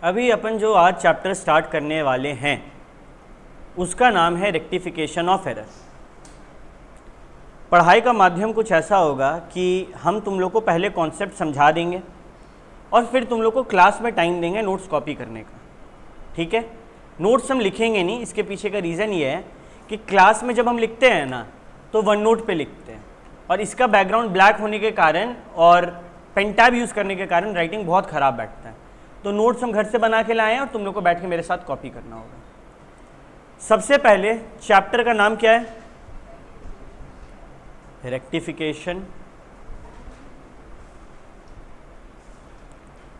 अभी अपन जो आज चैप्टर स्टार्ट करने वाले हैं उसका नाम है रेक्टिफिकेशन ऑफ एरर। पढ़ाई का माध्यम कुछ ऐसा होगा कि हम तुम लोग को पहले कॉन्सेप्ट समझा देंगे और फिर तुम लोग को क्लास में टाइम देंगे नोट्स कॉपी करने का। ठीक है, नोट्स हम लिखेंगे नहीं, इसके पीछे का रीज़न ये है कि क्लास में जब हम लिखते हैं ना तो वन नोट पे लिखते हैं और इसका बैकग्राउंड ब्लैक होने के कारण और पेन टैब यूज़ करने के कारण राइटिंग बहुत ख़राब बैठता है। तो नोट्स हम घर से बना के लाए हैं और तुम लोग को बैठ के मेरे साथ कॉपी करना होगा। सबसे पहले चैप्टर का नाम क्या है? Rectification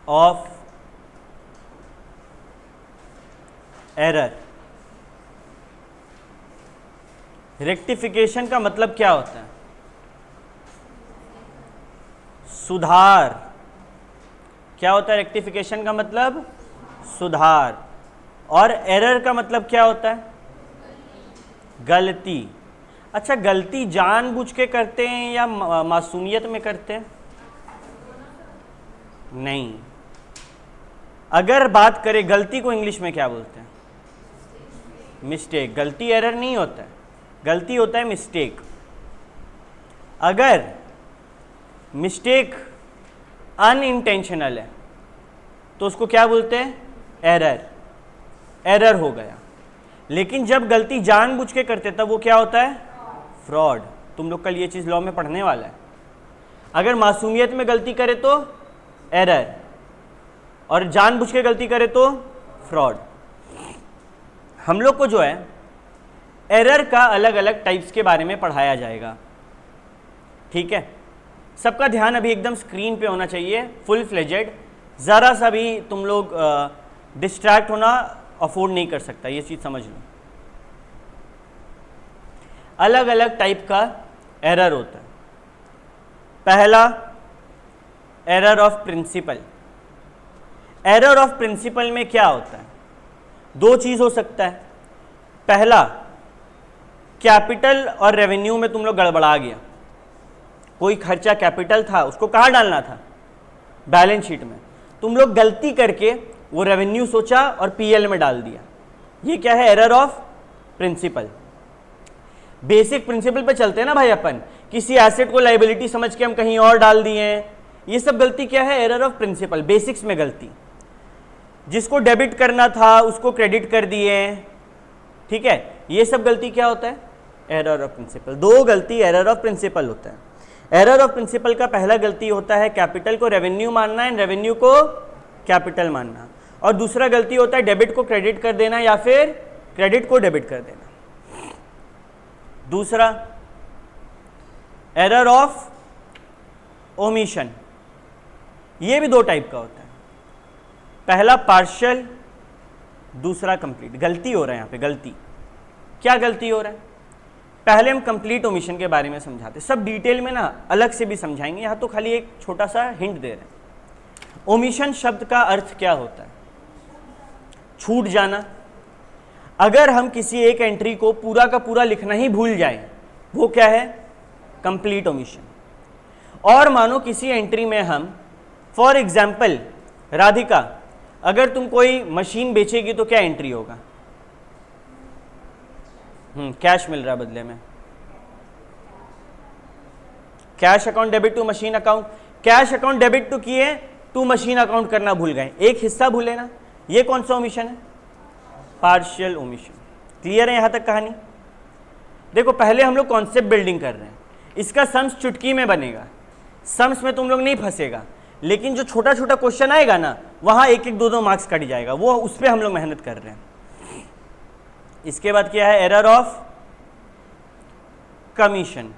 of error. रेक्टिफिकेशन का मतलब क्या होता है? सुधार। क्या होता है रेक्टिफिकेशन का मतलब? सुधार। और एरर का मतलब क्या होता है? गलती। अच्छा, गलती जानबूझ के करते हैं या मासूमियत में करते हैं? नहीं। अगर बात करें गलती को इंग्लिश में क्या बोलते हैं? मिस्टेक। गलती एरर नहीं होता है, गलती होता है मिस्टेक। अगर मिस्टेक अनइंटेंशनल है तो उसको क्या बोलते हैं? एरर। एरर हो गया। लेकिन जब गलती जानबूझ के करते तब वो क्या होता है? फ्रॉड। तुम लोग कल ये चीज़ लॉ में पढ़ने वाला है। अगर मासूमियत में गलती करे तो एरर और जानबूझ के गलती करे तो फ्रॉड। हम लोग को जो है एरर का अलग अलग टाइप्स के बारे में पढ़ाया जाएगा। ठीक है, सबका ध्यान अभी एकदम स्क्रीन पे होना चाहिए, फुल फ्लेजेड। ज़रा सा भी तुम लोग डिस्ट्रैक्ट होना अफोर्ड नहीं कर सकता, ये चीज़ समझ लो। अलग अलग टाइप का एरर होता है। पहला, error of principle. Error of principle में क्या होता है? दो चीज़ हो सकता है। पहला, कैपिटल और रेवेन्यू में तुम लोग गड़बड़ा गया। कोई खर्चा कैपिटल था, उसको कहाँ डालना था? बैलेंस शीट में। तुम लोग गलती करके वो रेवेन्यू सोचा और पीएल में डाल दिया। ये क्या है? Error of principle. Basic principle पे चलते हैं ना भाई अपन, किसी एसेट को लायबिलिटी समझ के हम कहीं और डाल दिए हैं। ये सब गलती क्या है? एरर ऑफ प्रिंसिपल, बेसिक्स में गलती। जिसको डेबिट करना था उसको क्रेडिट कर दिए। ठीक है, ये सब गलती क्या होता है? Error of principle. दो गलती एरर ऑफ प्रिंसिपल होता है। एरर ऑफ प्रिंसिपल का पहला गलती होता है कैपिटल को रेवेन्यू मानना एंड रेवेन्यू को कैपिटल मानना, और दूसरा गलती होता है डेबिट को क्रेडिट कर देना या फिर क्रेडिट को डेबिट कर देना। दूसरा, एरर ऑफ ओमिशन। ये भी दो टाइप का होता है। पहला पार्शियल, दूसरा कंप्लीट। गलती हो रहा है यहाँ पे। गलती क्या गलती हो रहा है? पहले हम कंप्लीट ओमिशन के बारे में समझाते, सब डिटेल में ना अलग से भी समझाएंगे, यहाँ तो खाली एक छोटा सा हिंट दे रहे हैं। ओमिशन शब्द का अर्थ क्या होता है? छूट जाना। अगर हम किसी एक एंट्री को पूरा का पूरा लिखना ही भूल जाए वो क्या है? Complete omission. और मानो किसी एंट्री में हम, फॉर एग्जाम्पल राधिका, अगर तुम कोई मशीन बेचेगी तो क्या एंट्री होगा? कैश मिल रहा है बदले में। Cash account debit to machine account. Cash account debit to किए, टू मशीन अकाउंट करना भूल गए, एक हिस्सा भूले ना। ये कौन सा ओमिशन है? Partial omission. क्लियर है यहां तक कहानी? देखो, पहले हम लोग कॉन्सेप्ट बिल्डिंग कर रहे हैं। इसका सम्स चुटकी में बनेगा, सम्स में तुम लोग नहीं फंसेगा, लेकिन जो छोटा छोटा क्वेश्चन आएगा ना वहां एक एक दो मार्क्स कट जाएगा, वो उस पर हम लोग मेहनत कर रहे हैं। इसके बाद क्या है? Error of commission.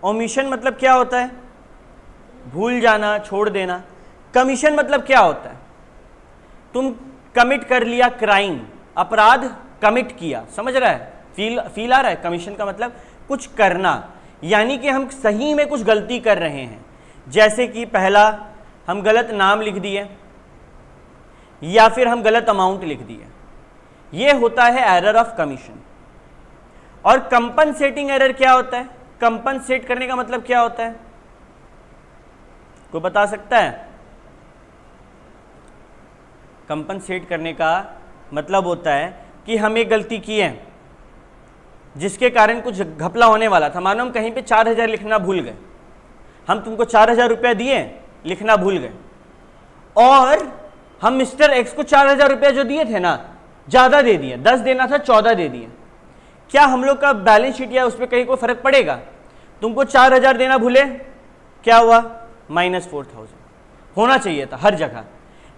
ओमिशन मतलब क्या होता है? भूल जाना, छोड़ देना। कमीशन मतलब क्या होता है? तुम कमिट कर लिया क्राइम, अपराध कमिट किया, समझ रहा है? फील आ रहा है? कमीशन का मतलब कुछ करना, यानी कि हम सही में कुछ गलती कर रहे हैं। जैसे कि पहला, हम गलत नाम लिख दिए या फिर हम गलत अमाउंट लिख दिए, ये होता है एरर ऑफ कमीशन। और कंपनसेटिंग एरर क्या होता है? कंपनसेट करने का मतलब क्या होता है? कोई बता सकता है? कंपनसेट करने का मतलब होता है कि हम एक गलती किए हैं जिसके कारण कुछ घपला होने वाला था। मानो हम कहीं पे 4000 लिखना भूल गए, हम तुमको 4000 रुपया दिए, लिखना भूल गए, और हम मिस्टर एक्स को 4000 रुपया जो दिए थे ना, ज़्यादा दे दिए, 10 देना था 14 दे दिए। क्या हम लोग का बैलेंस शीट या उस पर कहीं कोई फर्क पड़ेगा? तुमको 4000 देना भूले, क्या हुआ? -4000 होना चाहिए था हर जगह,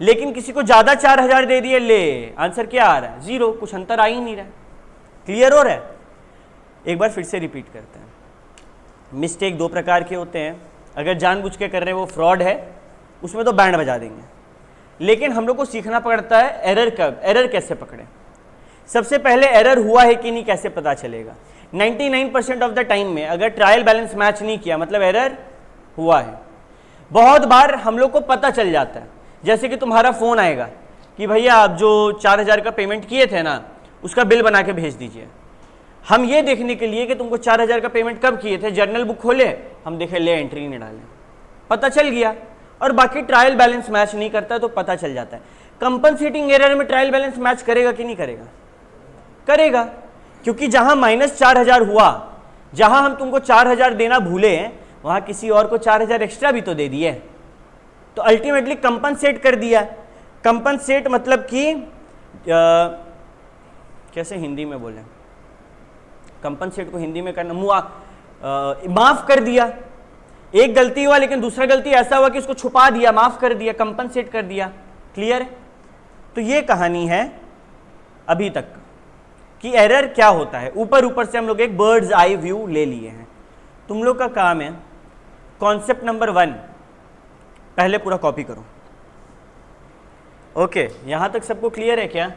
लेकिन किसी को ज़्यादा 4000 दे दिए, ले आंसर क्या आ रहा है? 0, कुछ अंतर आ ही नहीं रहा है। क्लियर हो रहा है? एक बार फिर से रिपीट करते हैं। मिस्टेक 2 प्रकार के होते हैं। अगर जानबूझ के कर रहे हैं वो फ्रॉड है, उसमें तो बैंड बजा देंगे। लेकिन हम लोग को सीखना पड़ता है एरर कब, एरर कैसे पकड़े। सबसे पहले एरर हुआ है कि नहीं कैसे पता चलेगा? 99% ऑफ द टाइम में अगर ट्रायल बैलेंस मैच नहीं किया मतलब एरर हुआ है। बहुत बार हम लोग को पता चल जाता है, जैसे कि तुम्हारा फ़ोन आएगा कि भैया आप जो 4000 का पेमेंट किए थे ना, उसका बिल बना के भेज दीजिए। हम ये देखने के लिए कि तुमको 4000 का पेमेंट कब किए थे, जर्नल बुक खोले, हम देखे, ले एंट्री नहीं डाले, पता चल गया। और बाकी ट्रायल बैलेंस मैच नहीं करता तो पता चल जाता है। कंपनसेटिंग एरर में ट्रायल बैलेंस मैच करेगा कि नहीं करेगा? करेगा, क्योंकि जहां -4000 हुआ, जहां हम तुमको 4000 देना भूले, वहां किसी और को 4000 एक्स्ट्रा भी तो दे दिए, तो अल्टीमेटली कंपनसेट कर दिया। कंपनसेट मतलब कि कैसे हिंदी में बोले, कंपनसेट को हिंदी में करना, माफ कर दिया। एक गलती हुआ लेकिन दूसरा गलती ऐसा हुआ कि उसको छुपा दिया, माफ कर दिया, कंपनसेट कर दिया। क्लियर है? तो ये कहानी है अभी तक कि एरर क्या होता है। ऊपर ऊपर से हम लोग एक बर्ड्स आई व्यू ले लिए हैं। तुम लोग का काम है कॉन्सेप्ट नंबर 1 पहले पूरा कॉपी करो। ओके, यहां तक सबको क्लियर है क्या?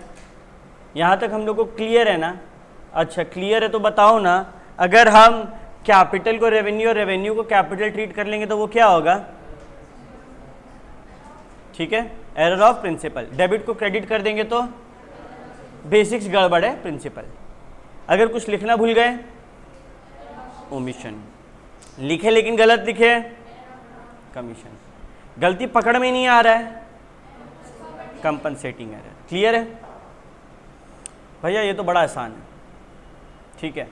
यहां तक हम लोग को क्लियर है ना? अच्छा, क्लियर है तो बताओ ना, अगर हम कैपिटल को रेवेन्यू और रेवेन्यू को कैपिटल ट्रीट कर लेंगे तो वो क्या होगा? ठीक है, एरर ऑफ प्रिंसिपल। डेबिट को क्रेडिट कर देंगे तो बेसिक्स गड़बड़ है प्रिंसिपल। अगर कुछ लिखना भूल गए, ओमिशन। लिखे लेकिन गलत लिखे, कमीशन। गलती पकड़ में नहीं आ रहा है, कंपनसेटिंग एरर। क्लियर है भैया? ये तो बड़ा आसान है। ठीक है,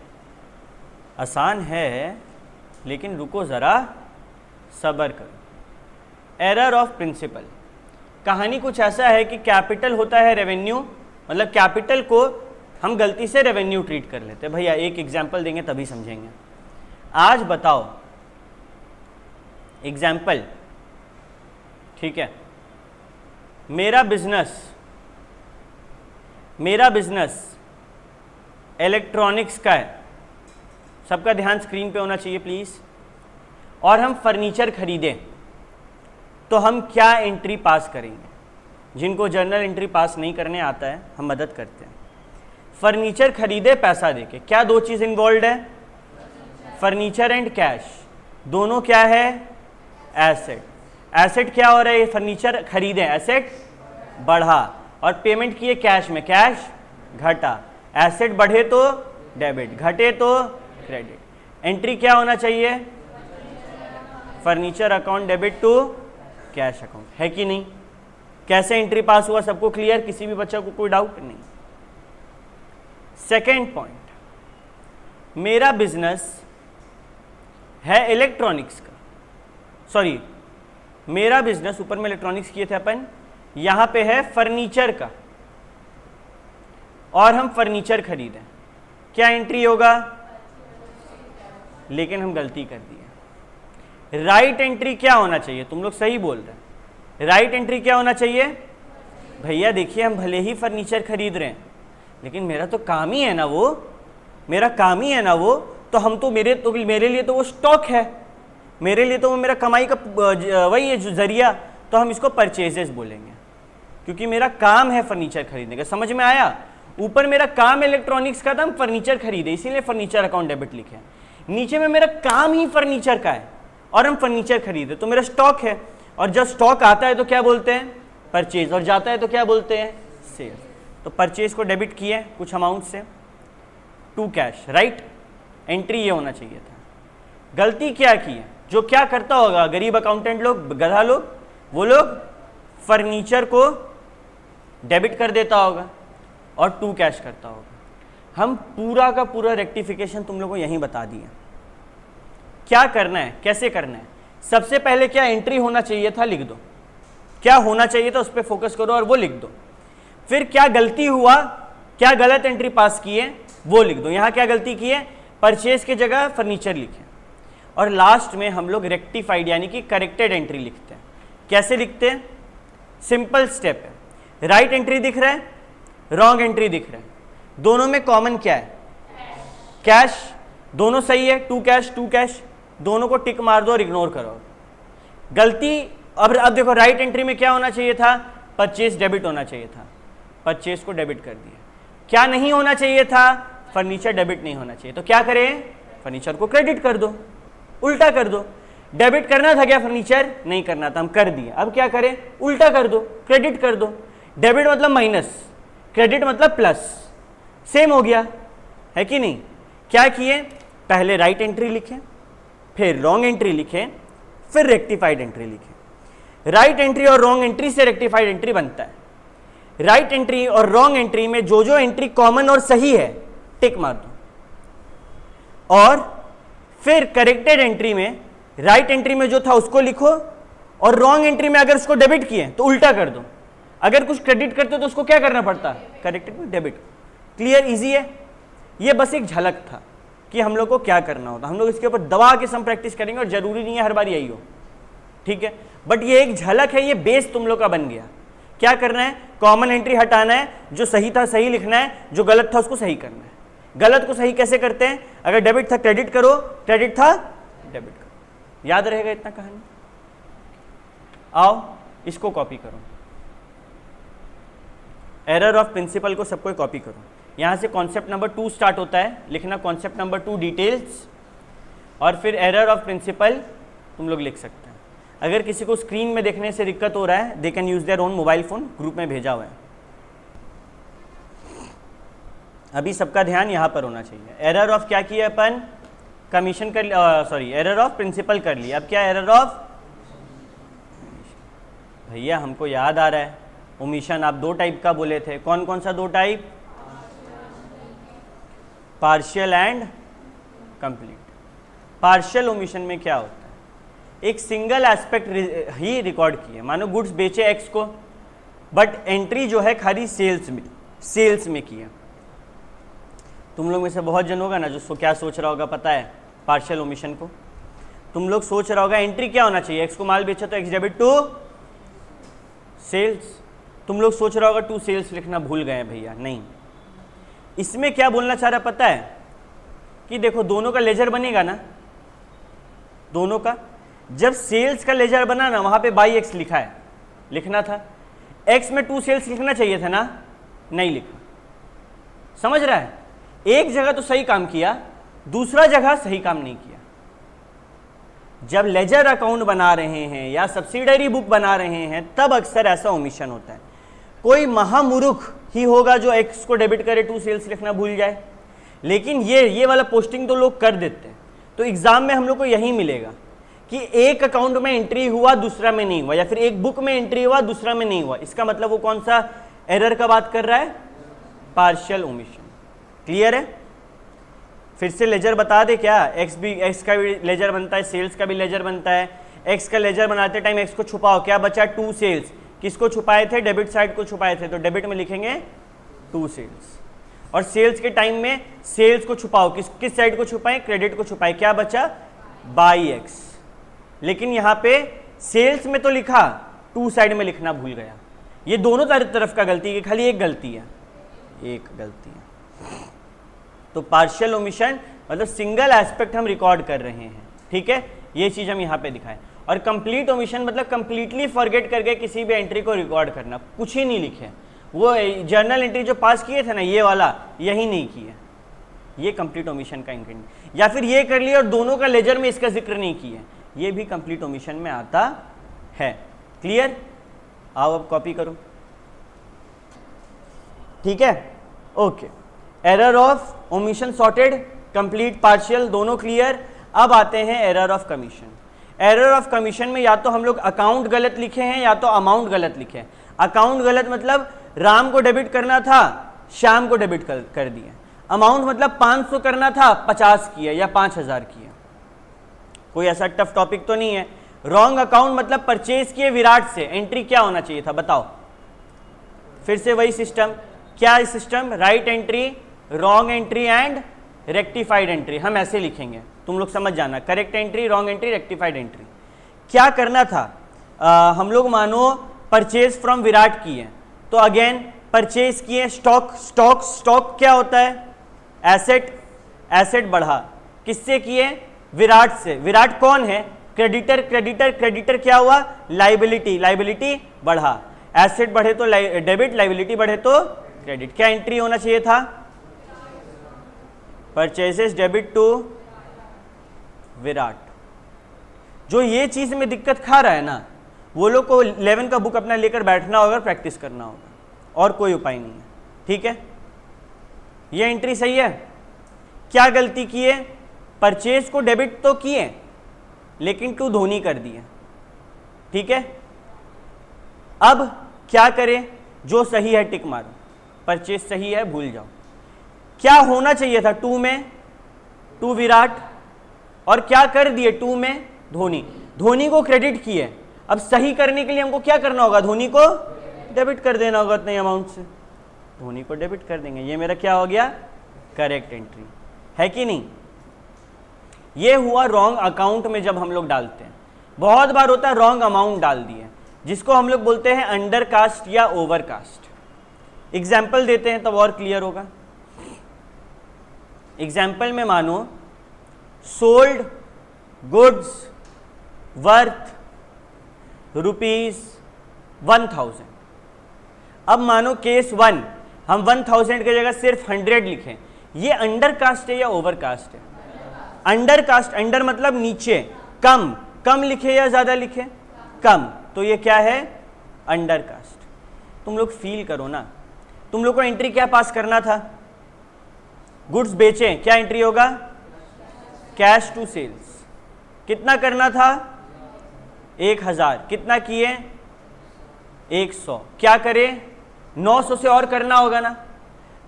आसान है, लेकिन रुको ज़रा, सब्र करो। एरर ऑफ प्रिंसिपल, कहानी कुछ ऐसा है कि कैपिटल होता है रेवेन्यू, मतलब कैपिटल को हम गलती से रेवेन्यू ट्रीट कर लेते हैं। भैया एक एग्जाम्पल देंगे तभी समझेंगे। आज बताओ एग्जाम्पल, ठीक है, मेरा बिजनेस इलेक्ट्रॉनिक्स का है। सबका ध्यान स्क्रीन पे होना चाहिए प्लीज़। और हम फर्नीचर खरीदें तो हम क्या एंट्री पास करेंगे? जिनको जर्नल एंट्री पास नहीं करने आता है हम मदद करते हैं। फर्नीचर खरीदे पैसा देके, क्या 2 चीज़ इन्वॉल्व है? फर्नीचर एंड कैश, दोनों क्या है? एसेट। एसेट क्या हो रहा है? फर्नीचर खरीदे, एसेट बढ़ा, और पेमेंट किए कैश में, कैश घटा। एसेट बढ़े तो डेबिट, घटे तो क्रेडिट। एंट्री क्या होना चाहिए? Furniture account debit to cash account, है कि नहीं? कैसे एंट्री पास हुआ? सबको क्लियर? किसी भी बच्चा को कोई डाउट नहीं? सेकेंड पॉइंट, मेरा बिजनेस है इलेक्ट्रॉनिक्स का, सॉरी मेरा बिजनेस, ऊपर में इलेक्ट्रॉनिक्स किए थे अपन, यहां पे है फर्नीचर का, और हम फर्नीचर खरीदें, क्या एंट्री होगा? लेकिन हम गलती कर दिए। राइट एंट्री क्या होना चाहिए? तुम लोग सही बोल रहे हैं, राइट एंट्री क्या होना चाहिए? भैया देखिए, हम भले ही फर्नीचर खरीद रहे हैं, लेकिन मेरा तो काम ही है ना वो, मेरा काम ही है ना वो, तो हम तो मेरे लिए तो वो स्टॉक है, मेरे लिए तो वो मेरा कमाई का वही है जो जरिया, तो हम इसको परचेजेस बोलेंगे, क्योंकि मेरा काम है फर्नीचर खरीदने का। समझ में आया? ऊपर मेरा काम इलेक्ट्रॉनिक्स का था, हम फर्नीचर खरीदे, इसीलिए फर्नीचर अकाउंट डेबिट लिखे। नीचे में मेरा काम ही फर्नीचर का है और हम फर्नीचर खरीदे, तो मेरा स्टॉक है, और जब स्टॉक आता है तो क्या बोलते हैं? परचेज, और जाता है तो क्या बोलते हैं? सेल। तो परचेज को डेबिट किए कुछ अमाउंट से टू कैश, राइट? एंट्री ये होना चाहिए था। गलती क्या की है? जो क्या करता होगा गरीब अकाउंटेंट लोग, गधा लोग, वो लोग फर्नीचर को डेबिट कर देता होगा और टू कैश करता होगा। हम पूरा का पूरा रेक्टिफिकेशन तुम लोगों को यहीं बता दिया। क्या करना है, कैसे करना है। सबसे पहले क्या एंट्री होना चाहिए था, लिख दो। क्या होना चाहिए था उस पर फोकस करो और वो लिख दो। फिर क्या गलती हुआ, क्या गलत एंट्री पास की है वो लिख दो। यहां क्या गलती की है, परचेज की जगह फर्नीचर लिखे। और लास्ट में हम लोग रेक्टिफाइड यानी कि करेक्टेड एंट्री लिखते हैं। कैसे लिखते हैं, सिंपल स्टेप है। राइट एंट्री दिख रहा है, रॉन्ग एंट्री दिख रहा है, दोनों में कॉमन क्या है, कैश। दोनों सही है, टू कैश, दोनों को टिक मार दो और इग्नोर करो। गलती अब देखो, राइट एंट्री में क्या होना चाहिए था, परचेज डेबिट होना चाहिए था, परचेज को डेबिट कर दिया। क्या नहीं होना चाहिए था, फर्नीचर डेबिट नहीं होना चाहिए। तो क्या करें, फर्नीचर को क्रेडिट कर दो, उल्टा कर दो। डेबिट करना था क्या, फर्नीचर नहीं करना था, हम कर दिया। अब क्या करें, उल्टा कर दो, क्रेडिट कर दो। डेबिट मतलब माइनस, क्रेडिट मतलब प्लस, सेम हो गया है कि नहीं। क्या किए, पहले राइट एंट्री लिखें, फिर रॉन्ग एंट्री लिखें, फिर रेक्टिफाइड एंट्री लिखें। राइट एंट्री और रॉन्ग एंट्री से रेक्टिफाइड एंट्री बनता है। राइट एंट्री और रॉन्ग एंट्री में जो जो एंट्री कॉमन और सही है टिक मार दो। और फिर करेक्टेड एंट्री में राइट एंट्री में जो था उसको लिखो, और रॉन्ग एंट्री में अगर उसको डेबिट किए तो उल्टा कर दो। अगर कुछ क्रेडिट करते तो उसको क्या करना पड़ता, करेक्टेड में डेबिट। क्लियर, इजी है। ये बस एक झलक था कि हम लोग को क्या करना होता। हम लोग इसके ऊपर दबा के सम प्रैक्टिस करेंगे और जरूरी नहीं है हर बार यही हो, ठीक है। बट ये एक झलक है, ये बेस तुम लोग का बन गया। क्या करना है, कॉमन एंट्री हटाना है, जो सही था सही लिखना है, जो गलत था उसको सही करना है। गलत को सही कैसे करते हैं, अगर डेबिट था क्रेडिट करो, क्रेडिट था डेबिट करो। याद रहेगा इतना कहानी। आओ इसको कॉपी करो, एरर ऑफ प्रिंसिपल को सबको कॉपी करो। यहां से कॉन्सेप्ट नंबर 2 स्टार्ट होता है, लिखना कॉन्सेप्ट नंबर 2 डिटेल्स, और फिर एरर ऑफ प्रिंसिपल तुम लोग लिख सकते हैं। अगर किसी को स्क्रीन में देखने से दिक्कत हो रहा है, they can use their own mobile phone, group में भेजा हुआ है। अभी सबका ध्यान यहां पर होना चाहिए। एरर ऑफ क्या किया अपन, कमीशन कर, सॉरी एरर ऑफ प्रिंसिपल कर लिया। अब क्या एरर ऑफ, भैया हमको याद आ रहा है, ओमिशन आप 2 टाइप का बोले थे। कौन कौन सा 2 type, partial and complete. Partial omission में क्या होता है, एक सिंगल एस्पेक्ट ही रिकॉर्ड किए। मानो गुड्स बेचे एक्स को, बट एंट्री जो है खाली सेल्स में किया। तुम लोग में से बहुत जन होगा ना जो क्या सोच रहा होगा पता है, पार्शियल ओमिशन को तुम लोग सोच रहा होगा एंट्री क्या होना चाहिए, एक्स को माल बेचा तो एक्स डेबिट टू सेल्स। तुम लोग सोच रहा होगा टू सेल्स लिखना भूल गए भैया, नहीं। इसमें क्या बोलना चाह रहा पता है कि देखो दोनों का लेजर बनेगा ना, दोनों का। जब सेल्स का लेजर बना ना, वहां पे बाई एक्स लिखा है, लिखना था। एक्स में 2 सेल्स लिखना चाहिए था ना, नहीं लिखा। समझ रहा है, एक जगह तो सही काम किया, दूसरा जगह सही काम नहीं किया। जब लेजर अकाउंट बना रहे हैं या सब्सिडरी बुक बना रहे हैं, तब अक्सर ऐसा ओमिशन होता है। कोई महामूर्ख ही होगा जो एक्स को डेबिट करे, 2 सेल्स लिखना भूल जाए। लेकिन ये वाला पोस्टिंग तो लोग कर देते हैं। तो एग्जाम में हम लोग को यही मिलेगा कि एक अकाउंट में एंट्री हुआ, दूसरा में नहीं हुआ, या फिर एक बुक में एंट्री हुआ, दूसरा में नहीं हुआ। इसका मतलब वो कौन सा एरर का बात कर रहा है, पार्शियल ओमिशन। क्लियर है। फिर से लेजर बता दे क्या, एक्स का भी लेजर बनता है, सेल्स का भी लेजर बनता है। एक्स का लेजर बनाते टाइम एक्स को छुपाओ, क्या बचा 2 सेल्स। किसको छुपाए थे, डेबिट साइड को छुपाए थे, तो डेबिट में लिखेंगे 2 सेल्स। और सेल्स के टाइम में सेल्स को छुपाओ, किस साइड को छुपाए, क्रेडिट को छुपाए, क्या बचा बाई एक्स। लेकिन यहाँ पे सेल्स में तो लिखा, 2 साइड में लिखना भूल गया। ये दोनों तरफ का गलती है, खाली एक गलती है, एक गलती है। तो पार्शियल ओमिशन मतलब सिंगल एस्पेक्ट हम रिकॉर्ड कर रहे हैं, ठीक है, ये चीज हम यहाँ पे दिखाएं। और कंप्लीट ओमिशन मतलब कंप्लीटली फॉरगेट करके किसी भी एंट्री को रिकॉर्ड करना, कुछ ही नहीं लिखे। वो जर्नल एंट्री जो पास किए थे ना, ये वाला यही नहीं किया, ये कंप्लीट ओमिशन का इंक्रीमेंट। या फिर ये कर लिया और दोनों का लेजर में इसका जिक्र नहीं किया, ये भी कंप्लीट ओमिशन में आता है। क्लियर। आओ अब कॉपी करो, ठीक है, okay. Error of omission sorted, complete, partial दोनों क्लियर। अब आते हैं error of commission. Error of commission में या तो हम लोग अकाउंट गलत लिखे हैं या तो अमाउंट गलत लिखे हैं। अकाउंट गलत मतलब राम को डेबिट करना था, श्याम को डेबिट कर दिया। अमाउंट मतलब 500 करना था, 50 किया या 5000 किया। कोई ऐसा टफ टॉपिक तो नहीं है। रॉन्ग अकाउंट मतलब परचेज किए विराट से, एंट्री क्या होना चाहिए था बताओ। फिर से वही सिस्टम, क्या system, right entry, wrong entry and rectified entry. हम ऐसे लिखेंगे, तुम लोग समझ जाना, correct entry, wrong entry, rectified entry. क्या करना था, हम लोग मानो परचेज फ्रॉम विराट किए, तो अगेन परचेज किए, स्टॉक स्टॉक स्टॉक क्या होता है, एसेट, एसेट बढ़ा, किससे किए, विराट से। विराट कौन है, क्रेडिटर, क्रेडिटर, क्रेडिटर क्या हुआ, लाइबिलिटी, लाइबिलिटी बढ़ा, एसेट बढ़े तो डेबिट, लाइबिलिटी बढ़े तो क्रेडिट। क्या एंट्री होना चाहिए था, परचेजेस डेबिट टू विराट। जो ये चीज में दिक्कत खा रहा है ना, वो लोग को 11 का बुक अपना लेकर बैठना होगा, प्रैक्टिस करना होगा, और कोई उपाय नहीं है। ठीक है, ये एंट्री सही है। क्या गलती किए, परचेज को डेबिट तो किए लेकिन टू धोनी कर दिए। ठीक है, अब क्या करें, जो सही है टिक मारो, परचेज सही है भूल जाओ। क्या होना चाहिए था, टू में टू विराट, और क्या कर दिए टू में धोनी, धोनी को क्रेडिट किए। अब सही करने के लिए हमको क्या करना होगा, धोनी को डेबिट कर देना होगा उतने अमाउंट से, धोनी को डेबिट कर देंगे। ये मेरा क्या हो गया, करेक्ट एंट्री है कि नहीं। ये हुआ रॉन्ग अकाउंट में जब हम लोग डालते हैं। बहुत बार होता है रॉन्ग अमाउंट डाल दिए, जिसको हम लोग बोलते हैं अंडर कास्ट या ओवर कास्ट। एग्जाम्पल देते हैं तब और क्लियर होगा। एग्जाम्पल में मानो सोल्ड गुड्स वर्थ ₹1000। अब मानो केस 1 हम 1000 की जगह सिर्फ 100 लिखें, ये अंडर कास्ट है या ओवर कास्ट है, अंडर कास्ट। अंडर मतलब नीचे, कम, कम लिखे या ज्यादा लिखे, कम, तो ये क्या है, अंडर कास्ट। तुम लोग फील करो ना, तुम लोग को एंट्री क्या पास करना था, गुड्स बेचें, क्या एंट्री होगा, कैश टू सेल्स। कितना करना था, 1000, कितना किए 100, क्या करें 900 से और करना होगा ना।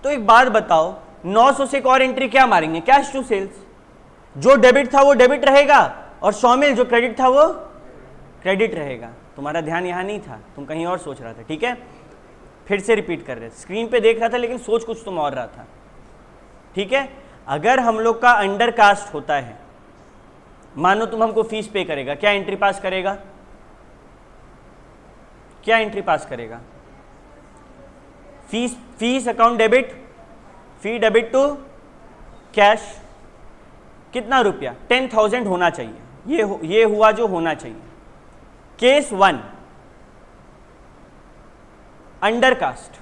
तो एक बात बताओ, 900 से एक और एंट्री क्या मारेंगे, कैश टू सेल्स। जो डेबिट था वो डेबिट रहेगा, और शामिल जो क्रेडिट था वो क्रेडिट रहेगा। तुम्हारा ध्यान यहां नहीं था, तुम कहीं और सोच रहा था। ठीक है, फिर से रिपीट कर रहे, स्क्रीन पे देख रहा था लेकिन सोच कुछ तुम और रहा था। ठीक है, अगर हम लोग का अंडर कास्ट होता है, मानो तुम हमको फीस पे करेगा, क्या एंट्री पास करेगा, क्या एंट्री पास करेगा, fees, fees account debit, fee debit to cash, कितना रुपया, 10,000 होना चाहिए। ये हुआ जो होना चाहिए। केस 1 अंडर कास्ट,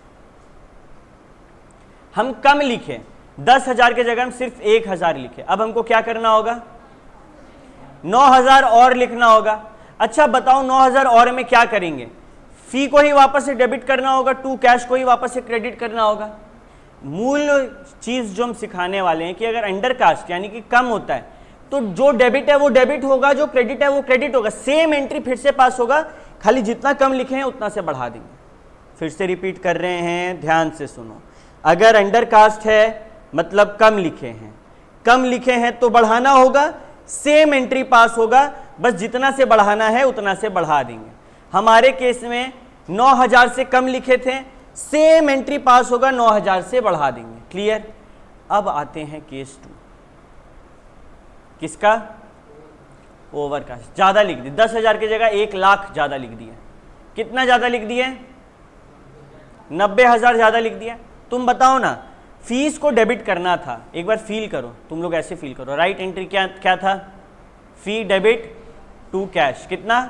हम कम लिखे, 10,000 की जगह हम सिर्फ 1,000 लिखे। अब हमको क्या करना होगा, 9,000 और लिखना होगा। अच्छा बताओ 9,000 और में क्या करेंगे, फी को ही वापस से डेबिट करना होगा, टू कैश को ही वापस से क्रेडिट करना होगा। मूल चीज जो हम सिखाने वाले हैं कि अगर अंडर कास्ट यानी कि कम होता है तो जो डेबिट है वो डेबिट होगा, जो क्रेडिट है वो क्रेडिट होगा। सेम एंट्री फिर से पास होगा, खाली जितना कम लिखे हैं उतना से बढ़ा देंगे। फिर से रिपीट कर रहे हैं, ध्यान से सुनो। अगर अंडर कास्ट है मतलब कम लिखे हैं, कम लिखे हैं तो बढ़ाना होगा, सेम एंट्री पास होगा, बस जितना से बढ़ाना है उतना से बढ़ा देंगे। हमारे केस में 9,000 से कम लिखे थे, सेम एंट्री पास होगा, 9,000 से बढ़ा देंगे। क्लियर। अब आते हैं केस 2, किसका, ओवर कास्ट। ज्यादा लिख दिए, 10,000 की जगह 1,00,000 ज्यादा लिख दिए। कितना ज्यादा लिख दिए, 90,000 ज्यादा लिख दिया। तुम बताओ ना, फीस को डेबिट करना था, एक बार फील करो, तुम लोग ऐसे फील करो। राइट एंट्री क्या क्या था, फी डेबिट टू कैश, कितना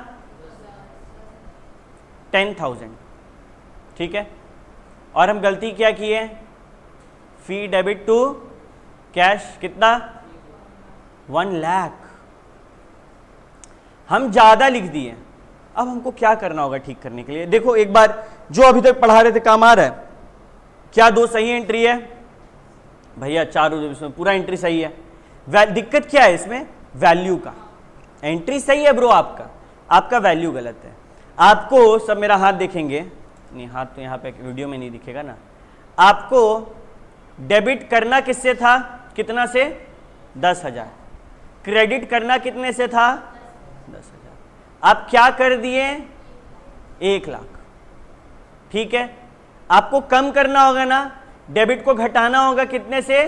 10,000। ठीक है, और हम गलती क्या किए, फी डेबिट टू कैश कितना 1,00,000, हम ज्यादा लिख दिए। अब हमको क्या करना होगा ठीक करने के लिए। देखो एक बार जो अभी तक पढ़ा रहे थे काम आ रहा है क्या, 2 सही एंट्री है भैया, 4 इसमें पूरा एंट्री सही है। दिक्कत क्या है इसमें, वैल्यू का। एंट्री सही है ब्रो आपका, आपका वैल्यू गलत है। आपको सब मेरा हाथ देखेंगे, नहीं, हाथ तो यहाँ पे वीडियो में नहीं दिखेगा ना। आपको डेबिट करना किससे था, कितना से, 10,000। क्रेडिट करना कितने से था, 10,000। आप क्या कर दिए, 1 लाख। ठीक है, आपको कम करना होगा ना, डेबिट को घटाना होगा कितने से,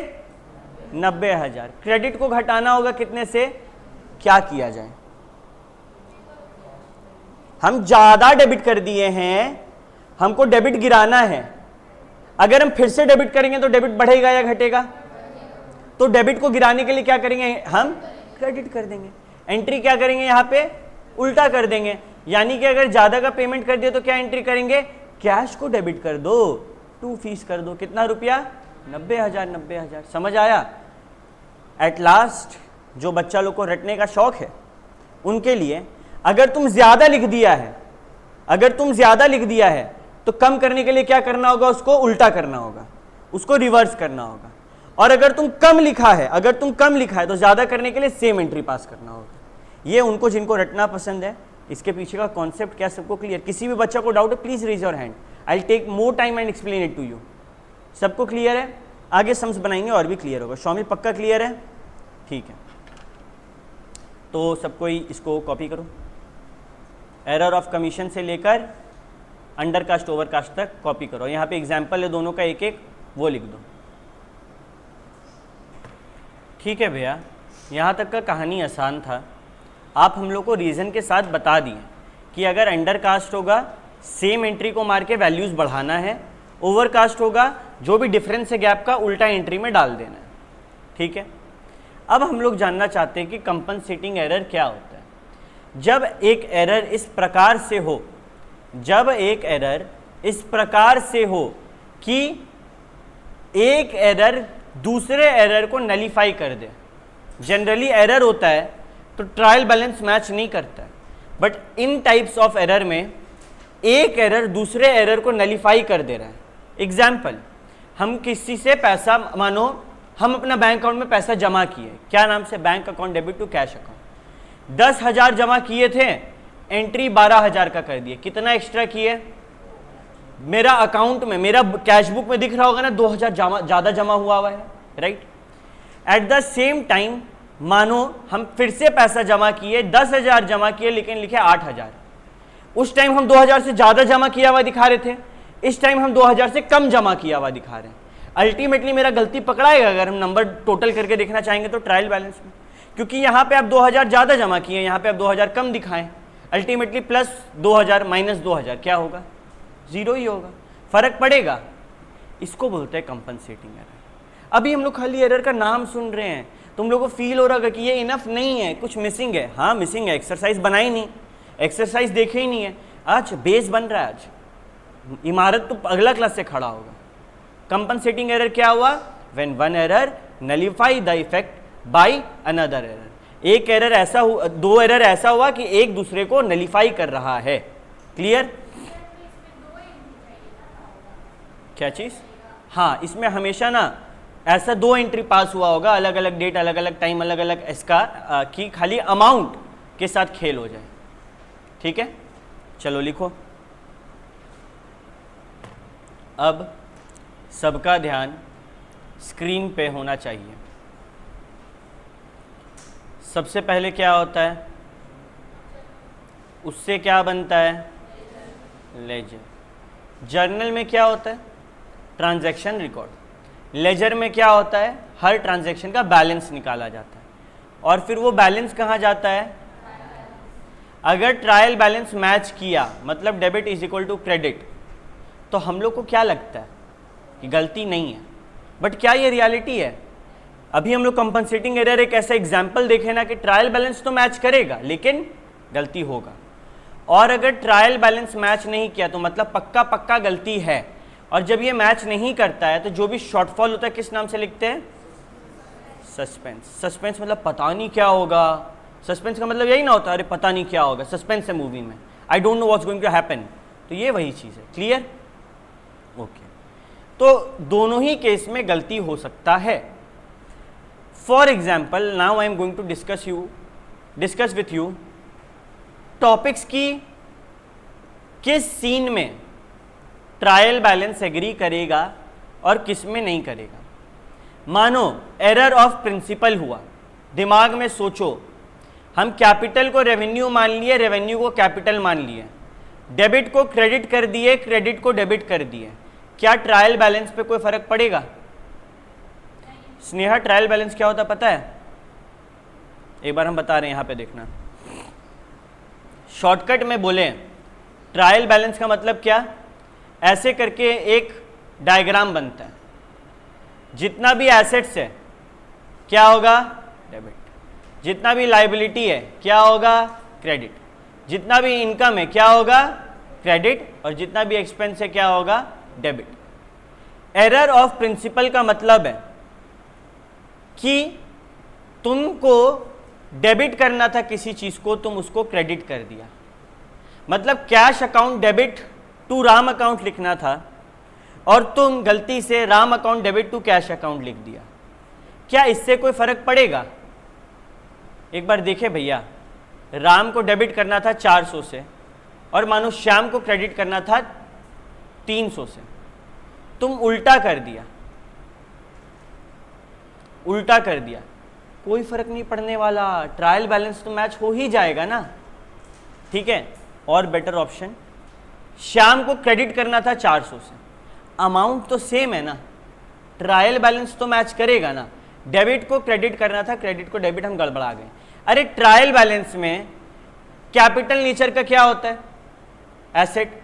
90,000। क्रेडिट को घटाना होगा कितने से, क्या किया जाए, हम ज्यादा डेबिट कर दिए हैं, हमको डेबिट गिराना है। अगर हम फिर से डेबिट करेंगे तो डेबिट बढ़ेगा या घटेगा, तो डेबिट को गिराने के लिए क्या करेंगे, हम क्रेडिट कर देंगे। एंट्री क्या करेंगे, यहाँ पे उल्टा कर देंगे। यानी कि अगर ज्यादा का पेमेंट कर दिया तो क्या एंट्री करेंगे, कैश को डेबिट कर दो, 2 फीस कर दो, कितना रुपया, 90,000। 90,000 समझ आया। एट लास्ट जो बच्चा लोग को रटने का शौक है उनके लिए, अगर तुम ज्यादा लिख दिया है, अगर तुम ज्यादा लिख दिया है तो कम करने के लिए क्या करना होगा, उसको उल्टा करना होगा, उसको रिवर्स करना होगा। और अगर तुम कम लिखा है, अगर तुम कम लिखा है तो ज्यादा करने के लिए सेम एंट्री पास करना होगा। ये उनको जिनको रटना पसंद है, इसके पीछे का कॉन्सेप्ट क्या सबको क्लियर। किसी भी बच्चा को डाउट है please raise your hand, I will take more time and explain it to you. सबको क्लियर है, आगे सम्स बनाएंगे और भी क्लियर होगा। शौमिल पक्का क्लियर है, ठीक है। तो सबको इसको कॉपी करो, एरर ऑफ कमीशन से लेकर अंडर कास्ट ओवर कास्ट तक कॉपी करो। यहाँ पे एग्जाम्पल है दोनों का, एक एक वो लिख दो। ठीक है भैया, यहाँ तक का कहानी आसान था। आप हम लोग को रीज़न के साथ बता दिए कि अगर अंडर कास्ट होगा सेम एंट्री को मार के वैल्यूज़ बढ़ाना है, ओवर कास्ट होगा जो भी डिफरेंस है गैप का उल्टा एंट्री में डाल देना है। ठीक है, अब हम लोग जानना चाहते हैं कि कंपनसेटिंग एरर क्या होता है। जब एक एरर इस प्रकार से हो, जब एक एरर इस प्रकार से हो कि एक एरर दूसरे एरर को नलीफाई कर दे। जनरली एरर होता है तो ट्रायल बैलेंस मैच नहीं करता है, but in types of error में एक एरर दूसरे एरर को नलीफाई कर दे रहा है। एग्जाम्पल, हम किसी से पैसा, मानो हम अपना बैंक अकाउंट में पैसा जमा किए, क्या नाम से, bank account debit to cash account. 10,000 जमा किए थे, एंट्री 12,000 का कर दिए। कितना एक्स्ट्रा किए, मेरा अकाउंट में, मेरा कैश बुक में दिख रहा होगा ना 2,000 ज़्यादा जमा हुआ है, right. At the same time मानो हम फिर से पैसा जमा किए, 10,000 जमा किए लेकिन लिखे 8,000। उस टाइम हम 2,000 से ज़्यादा जमा किया हुआ दिखा रहे थे, इस टाइम हम 2,000 से कम जमा किया हुआ दिखा रहे हैं। अल्टीमेटली मेरा गलती पकड़ाएगा अगर हम नंबर टोटल करके देखना चाहेंगे तो ट्रायल बैलेंस में, क्योंकि यहाँ पे आप 2,000 ज़्यादा जमा किए, यहाँ पे आप 2,000 कम दिखाएं। अल्टीमेटली प्लस 2,000 माइनस 2,000 क्या होगा, 0 ही होगा, फर्क पड़ेगा। इसको बोलते हैं कंपनसेटिंग एरर। अभी हम लोग खाली एरर का नाम सुन रहे हैं, तुम लोगों को फील हो रहा है कि ये इनफ नहीं है, कुछ मिसिंग है। हाँ मिसिंग है, एक्सरसाइज बनाई नहीं, एक्सरसाइज देखे ही नहीं है। आज बेस बन रहा है, आज इमारत तो अगला क्लास से खड़ा होगा। कंपनसेटिंग एरर क्या हुआ, when one error nullify the effect by another error. एक एरर ऐसा हुआ, 2 एरर ऐसा हुआ कि एक दूसरे को नलीफाई कर रहा है। क्लियर, क्या चीज, हाँ इसमें हमेशा ना ऐसा 2 एंट्री पास हुआ होगा, अलग अलग डेट, अलग अलग टाइम, अलग अलग इसका कि खाली अमाउंट के साथ खेल हो जाए। ठीक है, चलो लिखो। अब सबका ध्यान स्क्रीन पे होना चाहिए। सबसे पहले क्या होता है, उससे क्या बनता है, लेजर। जर्नल में क्या होता है, ट्रांजैक्शन रिकॉर्ड। लेजर में क्या होता है, हर ट्रांजैक्शन का बैलेंस निकाला जाता है और फिर वो बैलेंस कहाँ जाता है। अगर ट्रायल बैलेंस मैच किया, मतलब debit is equal to credit, तो हम लोग को क्या लगता है कि गलती नहीं है, बट क्या ये रियलिटी है। अभी हम लोग कंपनसेटिंग एरर एक ऐसा एग्जाम्पल देखे ना कि ट्रायल बैलेंस तो मैच करेगा लेकिन गलती होगा, और अगर ट्रायल बैलेंस मैच नहीं किया तो मतलब पक्का पक्का गलती है। और जब ये मैच नहीं करता है तो जो भी शॉर्टफॉल होता है किस नाम से लिखते हैं, सस्पेंस। सस्पेंस मतलब पता नहीं क्या होगा, सस्पेंस का मतलब यही ना होता है अरे पता नहीं क्या होगा, सस्पेंस है मूवी में, I don't know what's going to happen. तो ये वही चीज़ है। Clear, okay. तो दोनों ही केस में गलती हो सकता है। For example, now I am going to discuss with you topics की किस सीन में ट्रायल बैलेंस एग्री करेगा और किस में नहीं करेगा। मानो एरर ऑफ प्रिंसिपल हुआ, दिमाग में सोचो, हम कैपिटल को रेवेन्यू मान लिए, रेवेन्यू को कैपिटल मान लिए, डेबिट को क्रेडिट कर दिए, क्रेडिट को डेबिट कर दिए, क्या ट्रायल बैलेंस पे कोई फर्क पड़ेगा? स्नेहा ट्रायल बैलेंस क्या होता पता है? एक बार हम बता रहे हैं, यहां पे देखना। शॉर्टकट में बोले ट्रायल बैलेंस का मतलब क्या, ऐसे करके एक डायग्राम बनता है, जितना भी एसेट्स है क्या होगा? डेबिट, जितना भी लायबिलिटी है क्या होगा? क्रेडिट, जितना भी इनकम है क्या होगा? क्रेडिट, और जितना भी एक्सपेंस है क्या होगा? डेबिट। एरर ऑफ प्रिंसिपल का मतलब है कि तुमको डेबिट करना था किसी चीज को, तुम उसको क्रेडिट कर दिया। मतलब cash account debit to Ram account लिखना था और तुम गलती से Ram account debit to cash account लिख दिया। क्या इससे कोई फर्क पड़ेगा? एक बार देखे भैया, राम को डेबिट करना था 400 से और मानो श्याम को क्रेडिट करना था 300 से, तुम उल्टा कर दिया, उल्टा कर दिया, कोई फर्क नहीं पड़ने वाला, ट्रायल बैलेंस तो मैच हो ही जाएगा ना। ठीक है, और बेटर ऑप्शन, श्याम को क्रेडिट करना था 400 से, अमाउंट तो सेम है ना, ट्रायल बैलेंस तो मैच करेगा ना। डेबिट को क्रेडिट करना था, क्रेडिट को डेबिट, हम गड़बड़ा गए। अरे ट्रायल बैलेंस में कैपिटल नेचर का क्या होता है? एसेट,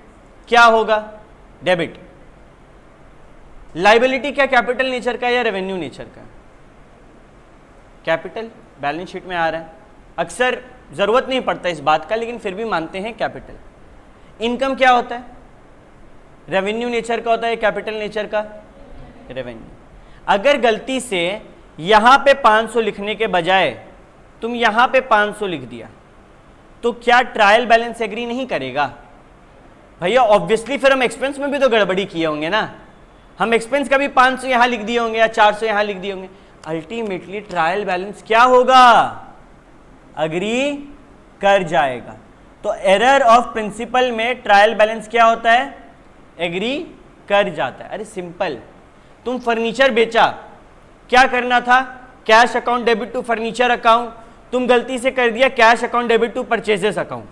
क्या होगा? डेबिट। लायबिलिटी क्या कैपिटल नेचर का या रेवेन्यू नेचर का? कैपिटल, बैलेंस शीट में आ रहा है, अक्सर जरूरत नहीं पड़ता इस बात का, लेकिन फिर भी मानते हैं कैपिटल। इनकम क्या होता है? रेवेन्यू नेचर का होता है, कैपिटल नेचर का? रेवेन्यू। अगर गलती से यहां पे 500 लिखने के बजाय तुम यहां पे 500 लिख दिया तो क्या ट्रायल बैलेंस एग्री नहीं करेगा? भैया ऑब्वियसली फिर हम एक्सपेंस में भी तो गड़बड़ी किए होंगे ना, हम एक्सपेंस का भी 500 यहां लिख दिए होंगे या 400 यहां लिख दिए होंगे। अल्टीमेटली ट्रायल बैलेंस क्या होगा? अग्री कर जाएगा। तो एरर ऑफ प्रिंसिपल में ट्रायल बैलेंस क्या होता है? एग्री कर जाता है। अरे सिंपल, तुम फर्नीचर बेचा, क्या करना था? Cash account debit to furniture account, तुम गलती से कर दिया cash account debit to purchases account.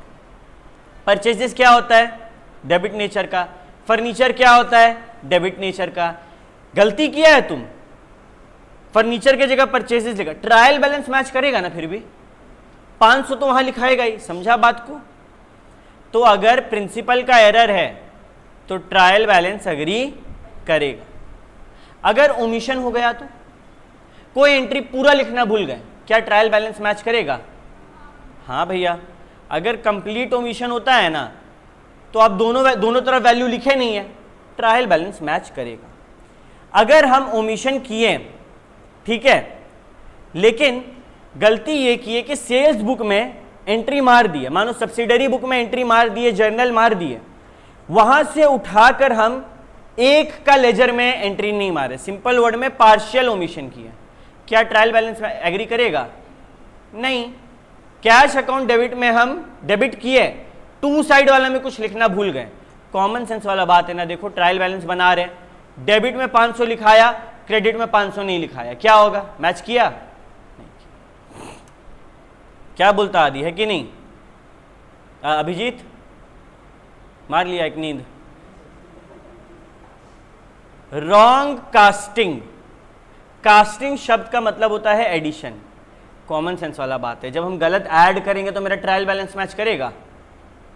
Purchases क्या होता है? डेबिट नेचर का। फर्नीचर क्या होता है? डेबिट नेचर का। गलती किया है तुम, फर्नीचर की जगह परचेजेस लिखा, ट्रायल बैलेंस मैच करेगा ना, फिर भी 500 तो वहां लिखाएगा ही। समझा बात को? तो अगर प्रिंसिपल का एरर है तो ट्रायल बैलेंस अग्री करेगा। अगर ओमिशन हो गया तो, कोई एंट्री पूरा लिखना भूल गए, क्या ट्रायल बैलेंस मैच करेगा? हाँ भैया, अगर कंप्लीट ओमिशन होता है ना तो आप दोनों तरफ वैल्यू लिखे नहीं है, ट्रायल बैलेंस मैच करेगा। अगर हम ओमिशन किए, ठीक है, लेकिन गलती ये की है कि सेल्स बुक में एंट्री मार दी है, मानो सब्सिडरी बुक में एंट्री मार दी है, जर्नल मार दी है, वहां से उठाकर हम एक का लेजर में एंट्री नहीं मारे, सिंपल वर्ड में पार्शियल ओमिशन किया, क्या ट्रायल बैलेंस एग्री करेगा? नहीं। कैश अकाउंट डेबिट में हम डेबिट किए, टू साइड वाला में कुछ लिखना भूल गए, कॉमन सेंस वाला बात है ना। देखो ट्रायल बैलेंस बना रहे, डेबिट में 500 लिखाया, क्रेडिट में 500 नहीं लिखाया, क्या होगा? मैच किया? नहीं। क्या बोलता आदि है कि नहीं? अभिजीत मार लिया एक नींद। Wrong casting. कास्टिंग शब्द का मतलब होता है एडिशन, कॉमन सेंस वाला बात है। जब हम गलत ऐड करेंगे तो मेरा ट्रायल बैलेंस मैच करेगा?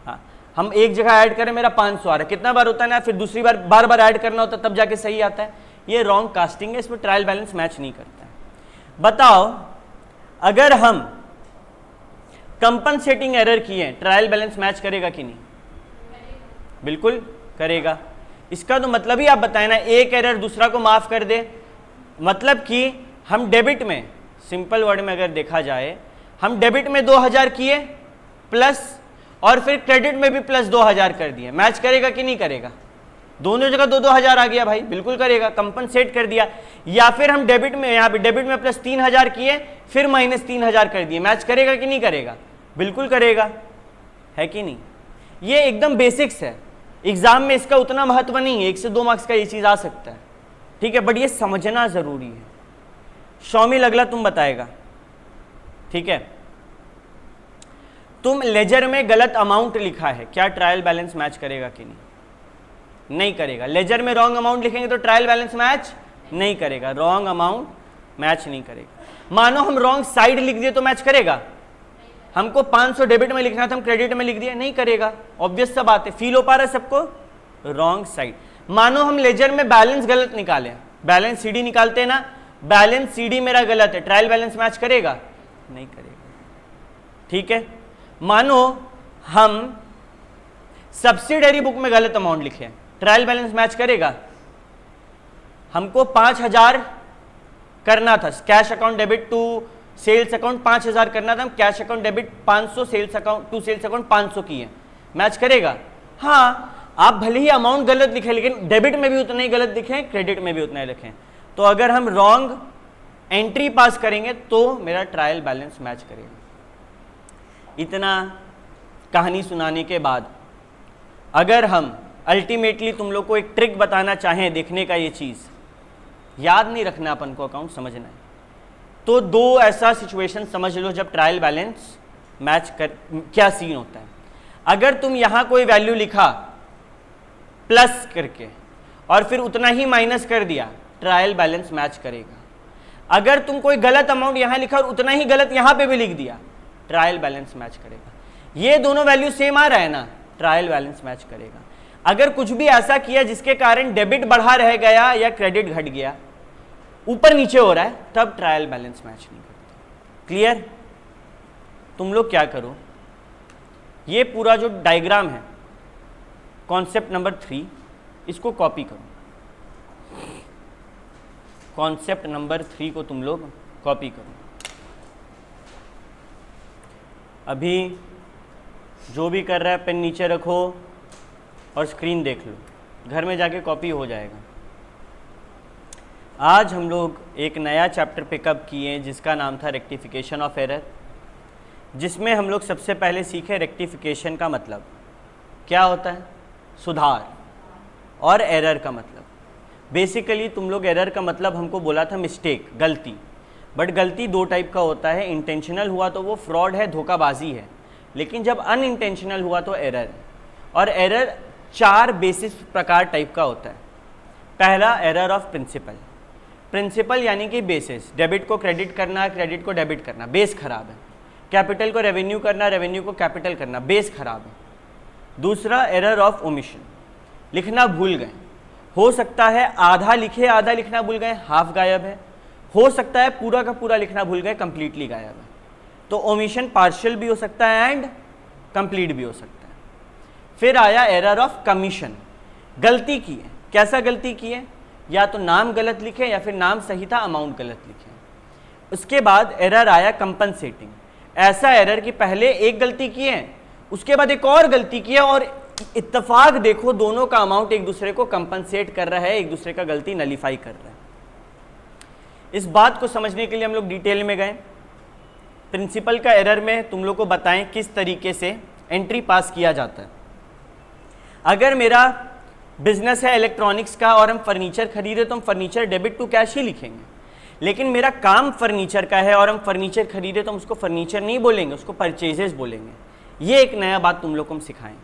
हाँ, हम एक जगह ऐड करें, मेरा 500 आ रहा है, कितना बार होता है ना, फिर दूसरी बार बार बार ऐड करना होता है तब जाके सही आता है, ये रॉन्ग कास्टिंग है, इसमें ट्रायल बैलेंस मैच नहीं करता है। बताओ, अगर हम कंपनसेटिंग एरर किए, ट्रायल बैलेंस मैच करेगा कि नहीं? बिल्कुल करेगा। इसका तो मतलब ही आप बताएं ना, एक एरर दूसरा को माफ कर दे, मतलब कि हम डेबिट में, सिंपल वर्ड में अगर देखा जाए, हम डेबिट में 2000 किए प्लस, और फिर क्रेडिट में भी प्लस 2000 कर दिए, मैच करेगा कि नहीं करेगा? दोनों जगह 2-2000 आ गया भाई, बिल्कुल करेगा, कंपनसेट कर दिया। या फिर हम डेबिट में, यहाँ पे डेबिट में प्लस 3000 किए, फिर माइनस 3000 कर दिए, मैच करेगा कि नहीं करेगा? बिल्कुल करेगा, है कि नहीं? ये एकदम बेसिक्स है, एग्जाम में इसका उतना महत्व नहीं है, 1 से 2 मार्क्स का ये चीज आ सकता है, ठीक है, बट ये समझना जरूरी है। शौमिल अगला तुम बताएगा, ठीक है। तुम लेजर में गलत अमाउंट लिखा है, क्या ट्रायल बैलेंस मैच करेगा कि नहीं? नहीं करेगा। लेजर में रॉन्ग अमाउंट लिखेंगे तो ट्रायल बैलेंस मैच नहीं करेगा, रॉन्ग अमाउंट मैच नहीं करेगा। मानो हम रॉन्ग साइड लिख दिए तो मैच करेगा? हमको 500 डेबिट में लिखना था, हम क्रेडिट में लिख दिए, नहीं करेगा। ऑब्वियस सा बात है, फील हो पा रहा है सबको? Wrong side. मानो हम लेजर में बैलेंस गलत निकाले, बैलेंस सीडी निकालते हैं ना, बैलेंस सीडी मेरा गलत है, ट्रायल बैलेंस मैच करेगा? नहीं करेगा, ठीक है। मानो हम सब्सिडरी बुक में गलत अमाउंट लिखे, ट्रायल बैलेंस मैच करेगा? हमको 5000 करना था, cash account debit to sales account 5000 करना था, हम cash account debit 500 sales account to sales account 500 किए, मैच करेगा? हाँ, आप भले ही अमाउंट गलत लिखे लेकिन डेबिट में भी उतना ही गलत लिखे, क्रेडिट में भी उतना ही लिखे। तो अगर हम रॉन्ग एंट्री पास करेंगे तो मेरा ट्रायल बैलेंस मैच करेगा। इतना कहानी सुनाने के बाद अगर हम अल्टीमेटली तुम लोग को एक ट्रिक बताना चाहें देखने का, ये चीज याद नहीं रखना अपन को, अकाउंट समझना है, तो 2 ऐसा सिचुएशन समझ लो जब ट्रायल बैलेंस मैच कर, क्या सीन होता है। अगर तुम यहां कोई वैल्यू लिखा प्लस करके और फिर उतना ही माइनस कर दिया, ट्रायल बैलेंस मैच करेगा। अगर तुम कोई गलत अमाउंट यहां लिखा और उतना ही गलत यहां पे भी लिख दिया, ट्रायल बैलेंस मैच करेगा। ये दोनों वैल्यू सेम आ रहा है ना, ट्रायल बैलेंस मैच करेगा। अगर कुछ भी ऐसा किया जिसके कारण डेबिट बढ़ा रह गया या क्रेडिट घट गया, ऊपर नीचे हो रहा है, तब ट्रायल बैलेंस मैच नहीं करता। क्लियर? तुम लोग क्या करो, ये पूरा जो डायग्राम है कॉन्सेप्ट नंबर 3, इसको कॉपी करो। कॉन्सेप्ट नंबर 3 को तुम लोग कॉपी करो। अभी जो भी कर रहा है पेन नीचे रखो और स्क्रीन देख लो, घर में जाके कॉपी हो जाएगा। आज हम लोग एक नया चैप्टर पिकअप किए जिसका नाम था रेक्टिफिकेशन ऑफ एरर, जिसमें हम लोग सबसे पहले सीखे रेक्टिफिकेशन का मतलब क्या होता है, सुधार, और एरर का मतलब। बेसिकली तुम लोग एरर का मतलब हमको बोला था मिस्टेक, गलती, बट गलती 2 टाइप का होता है। इंटेंशनल हुआ तो वो फ्रॉड है, धोखाबाजी है, लेकिन जब अनइंटेंशनल हुआ तो एरर है। और एरर 4 बेसिस प्रकार टाइप का होता है। पहला एरर ऑफ प्रिंसिपल, प्रिंसिपल यानी कि बेसिस, डेबिट को क्रेडिट करना, क्रेडिट को डेबिट करना, बेस खराब है। कैपिटल को रेवेन्यू करना, रेवेन्यू को कैपिटल करना, बेस खराब है। दूसरा एरर ऑफ ओमिशन, लिखना भूल गए, हो सकता है आधा लिखे आधा लिखना भूल गए, हाफ गायब है, हो सकता है पूरा का पूरा लिखना भूल गए, कंप्लीटली गायब है। तो ओमिशन पार्शियल भी हो सकता है एंड कंप्लीट भी हो सकता है। फिर आया एरर ऑफ कमीशन, गलती की है, कैसा गलती की है, या तो नाम गलत लिखे या फिर नाम सही था अमाउंट गलत लिखे। उसके बाद एरर आया कंपनसेटिंग, ऐसा एरर कि पहले एक गलती की है, उसके बाद एक और गलती की है और इत्तेफाक देखो दोनों का अमाउंट एक दूसरे को कंपनसेट कर रहा है, एक दूसरे का गलती नलीफाई कर रहा है। इस बात को समझने के लिए हम लोग डिटेल में गए। प्रिंसिपल का एरर में तुम लोग को बताएं किस तरीके से एंट्री पास किया जाता है। अगर मेरा बिजनेस है इलेक्ट्रॉनिक्स का और हम फर्नीचर खरीदे तो हम फर्नीचर डेबिट टू कैश ही लिखेंगे, लेकिन मेरा काम फर्नीचर का है और हम फर्नीचर खरीदे तो हम उसको फर्नीचर नहीं बोलेंगे, उसको परचेजेस बोलेंगे। ये एक नया बात तुम लोग को हम सिखाएं।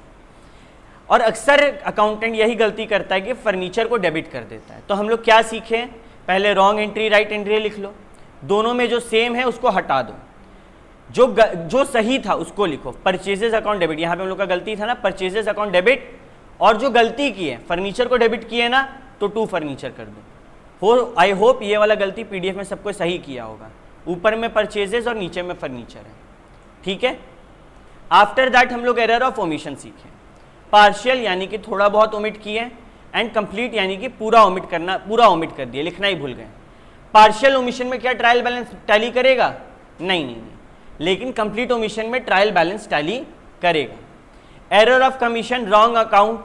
और अक्सर अकाउंटेंट यही गलती करता है कि फर्नीचर को डेबिट कर देता है। तो हम लोग क्या सीखें, पहले रॉन्ग एंट्री राइट एंट्री लिख लो, दोनों में जो सेम है उसको हटा दो, जो सही था उसको लिखो। परचेजेस अकाउंट डेबिट, यहाँ पे हम लोग का गलती था ना, परचेजेस अकाउंट डेबिट, और जो गलती की है फर्नीचर को डेबिट किए ना तो टू फर्नीचर कर दो। आई होप ये वाला गलती पीडीएफ में सबको सही किया होगा, ऊपर में परचेजेस और नीचे में फर्नीचर है, ठीक है। आफ्टर दैट हम लोग एरर ऑफ ओमिशन सीखे, पार्शियल यानी कि थोड़ा बहुत ओमिट किए, एंड कंप्लीट यानी कि पूरा ओमिट करना, पूरा ओमिट कर दिया, लिखना ही भूल गए। पार्शियल ओमिशन में क्या ट्रायल बैलेंस टैली करेगा? नहीं, लेकिन कंप्लीट ओमिशन में ट्रायल बैलेंस टैली करेगा। Error of commission, wrong account,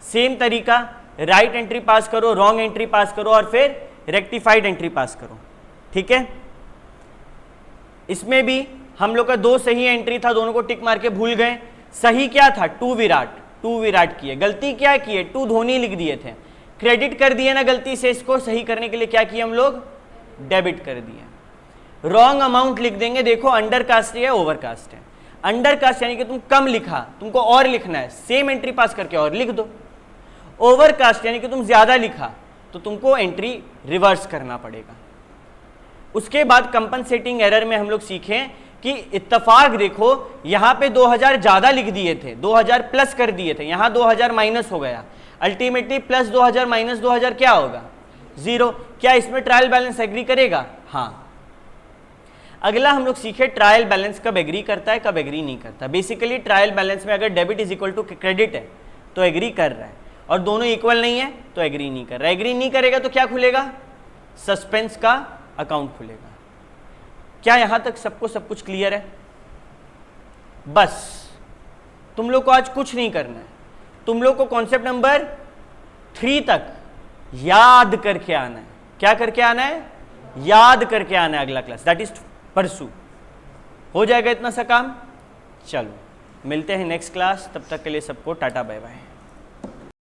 same तरीका, राइट एंट्री पास करो, रॉन्ग एंट्री पास करो और फिर रेक्टिफाइड एंट्री पास करो, ठीक है। इसमें भी हम लोग का 2 सही एंट्री था, दोनों को टिक मार के भूल गए। सही क्या था? टू विराट, 2 विराट की है। गलती क्या की है, 2 धोनी लिख दिए थे, क्रेडिट कर दिए ना गलती से, इसको सही करने के लिए क्या किया हम लोग, डेबिट कर दिया। रॉन्ग अमाउंट लिख देंगे, देखो अंडर कास्ट है ओवर कास्ट है। अंडर कास्ट यानी कि तुम कम लिखा, तुमको और लिखना है, सेम एंट्री पास करके और लिख दो। ओवर कास्ट यानी कि तुम ज्यादा लिखा तो तुमको एंट्री रिवर्स करना पड़ेगा। उसके बाद कंपनसेटिंग एरर में हम लोग सीखे कि इत्तेफाक देखो यहां पे 2000 ज्यादा लिख दिए थे, 2000 प्लस कर दिए थे, यहां 2000 माइनस हो गया, अल्टीमेटली प्लस 2000 माइनस 2000 क्या होगा, 0। क्या इसमें ट्रायल बैलेंस एग्री करेगा, हाँ। अगला हम लोग सीखे ट्रायल बैलेंस कब एग्री करता है, कब एग्री नहीं करता। बेसिकली ट्रायल बैलेंस में अगर debit is equal to credit है तो एग्री कर रहा है, और दोनों इक्वल नहीं है तो एग्री नहीं कर रहा है। एग्री नहीं करेगा तो क्या खुलेगा, सस्पेंस का अकाउंट खुलेगा। क्या यहां तक सबको सब कुछ क्लियर है? बस तुम लोग को आज कुछ नहीं करना है, तुम लोग को कॉन्सेप्ट नंबर 3 तक याद करके आना है। क्या करके आना है, याद करके आना है। अगला क्लास दैट इज परसू। हो जाएगा इतना सा काम। चलो मिलते हैं नेक्स्ट क्लास, तब तक के लिए सबको टाटा बाय बाय।